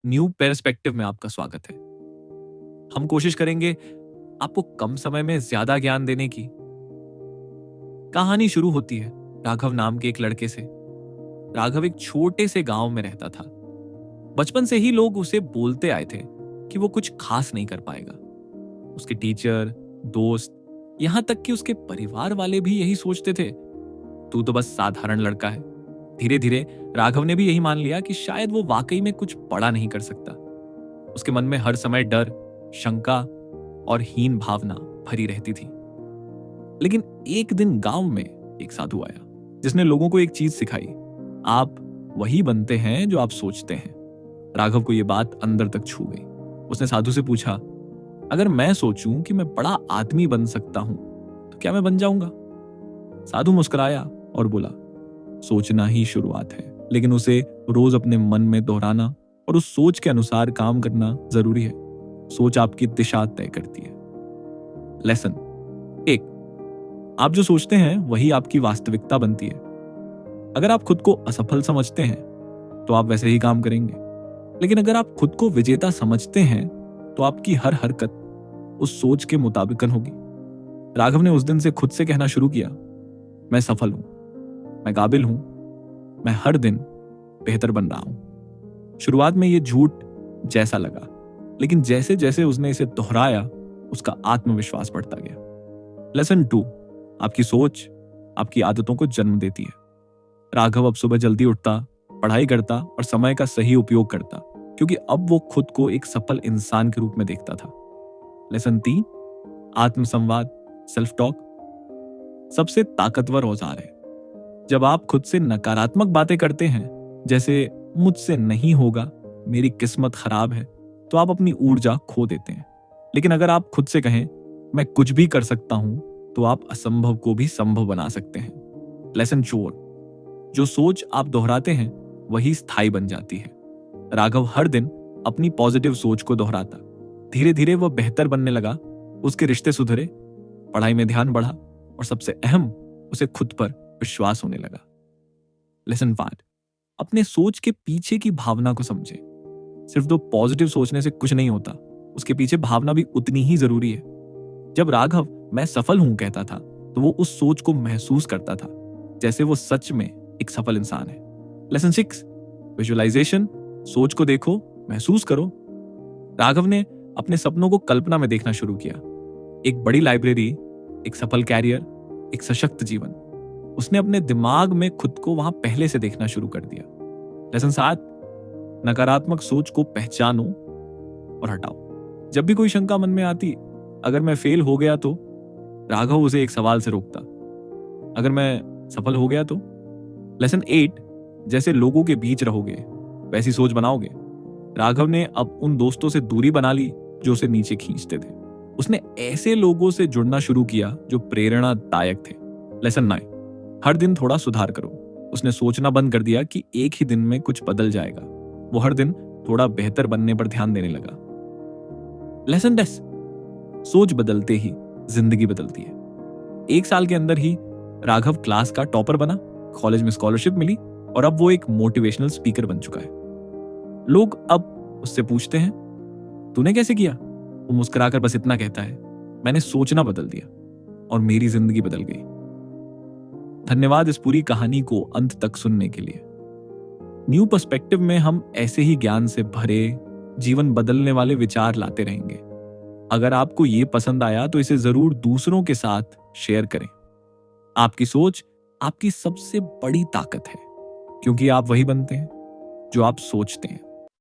New perspective में आपका स्वागत है। हम कोशिश करेंगे आपको कम समय में ज्यादा ज्ञान देने की। कहानी शुरू होती है राघव नाम के एक लड़के से। राघव एक छोटे से गांव में रहता था। बचपन से ही लोग उसे बोलते आए थे कि वो कुछ खास नहीं कर पाएगा। उसके टीचर, दोस्त, यहां तक कि उसके परिवार वाले भी यही सोचते थे, तू तो बस साधारण लड़का है। धीरे धीरे राघव ने भी यही मान लिया कि शायद वो वाकई में कुछ बड़ा नहीं कर सकता। उसके मन में हर समय डर, शंका और हीन भावना भरी रहती थी। लेकिन एक दिन गांव में एक साधु आया जिसने लोगों को एक चीज सिखाई, आप वही बनते हैं जो आप सोचते हैं। राघव को यह बात अंदर तक छू गई। उसने साधु से पूछा, अगर मैं सोचूं कि मैं बड़ा आदमी बन सकता हूं तो क्या मैं बन जाऊंगा? साधु मुस्कुराया और बोला, सोचना ही शुरुआत है, लेकिन उसे रोज अपने मन में दोहराना और उस सोच के अनुसार काम करना जरूरी है। सोच आपकी दिशा तय करती है। लेसन 1, आप जो सोचते हैं वही आपकी वास्तविकता बनती है। अगर आप खुद को असफल समझते हैं तो आप वैसे ही काम करेंगे, लेकिन अगर आप खुद को विजेता समझते हैं तो आपकी हर हरकत उस सोच के मुताबिकन होगी। राघव ने उस दिन से खुद से कहना शुरू किया, मैं सफल हूं, मैं काबिल हूं, मैं हर दिन बेहतर बन रहा हूं। शुरुआत में यह झूठ जैसा लगा, लेकिन जैसे जैसे उसने इसे दोहराया उसका आत्मविश्वास बढ़ता गया। लेसन 2, आपकी सोच आपकी आदतों को जन्म देती है। राघव अब सुबह जल्दी उठता, पढ़ाई करता और समय का सही उपयोग करता, क्योंकि अब वो खुद को एक सफल इंसान के रूप में देखता था। लेसन 3, आत्मसंवाद, सेल्फ टॉक सबसे ताकतवर औजार है। जब आप खुद से नकारात्मक बातें करते हैं, जैसे मुझसे नहीं होगा, मेरी किस्मत खराब है, तो आप अपनी ऊर्जा खो देते हैं। लेकिन अगर आप खुद से कहें, मैं कुछ भी कर सकता हूं, तो आप असंभव को भी संभव बना सकते हैं। लेसन 4, जो सोच आप दोहराते हैं वही स्थायी बन जाती है। राघव हर दिन अपनी पॉजिटिव सोच को दोहराता। धीरे धीरे वह बेहतर बनने लगा। उसके रिश्ते सुधरे, पढ़ाई में ध्यान बढ़ा और सबसे अहम, उसे खुद पर विश्वास होने लगा। लेसन 5, अपने सोच के पीछे की भावना को समझे। सिर्फ दो पॉजिटिव सोचने से कुछ नहीं होता, उसके पीछे भावना भी उतनी ही जरूरी है। जब राघव मैं सफल हूं कहता था तो वो उस सोच को महसूस करता था जैसे वो सच में एक सफल इंसान है। लेसन 6, विजुअलाइजेशन, सोच को देखो, महसूस करो। राघव ने अपने सपनों को कल्पना में देखना शुरू किया। एक बड़ी लाइब्रेरी, एक सफल कैरियर, एक सशक्त जीवन। उसने अपने दिमाग में खुद को वहां पहले से देखना शुरू कर दिया। लेसन 7, नकारात्मक सोच को पहचानो और हटाओ। जब भी कोई शंका मन में आती, अगर मैं फेल हो गया तो? राघव उसे एक सवाल से रोकता, अगर मैं सफल हो गया तो? लेसन 8, जैसे लोगों के बीच रहोगे वैसी सोच बनाओगे। राघव ने अब उन दोस्तों से दूरी बना ली जो उसे नीचे खींचते थे। उसने ऐसे लोगों से जुड़ना शुरू किया जो प्रेरणादायक थे। लेसन 9, हर दिन थोड़ा सुधार करो। उसने सोचना बंद कर दिया कि एक ही दिन में कुछ बदल जाएगा। वो हर दिन थोड़ा बेहतर बनने पर ध्यान देने लगा। लेसन 10, सोच बदलते ही जिंदगी बदलती है। 1 साल के अंदर ही राघव क्लास का टॉपर बना, कॉलेज में स्कॉलरशिप मिली और अब वो एक मोटिवेशनल स्पीकर बन चुका है। लोग अब उससे पूछते हैं, तूने कैसे किया? वो मुस्कुराकर बस इतना कहता है, मैंने सोचना बदल दिया और मेरी जिंदगी बदल गई। धन्यवाद इस पूरी कहानी को अंत तक सुनने के लिए। न्यू पर्सपेक्टिव में हम ऐसे ही ज्ञान से भरे, जीवन बदलने वाले विचार लाते रहेंगे। अगर आपको ये पसंद आया तो इसे जरूर दूसरों के साथ शेयर करें। आपकी सोच आपकी सबसे बड़ी ताकत है, क्योंकि आप वही बनते हैं जो आप सोचते हैं।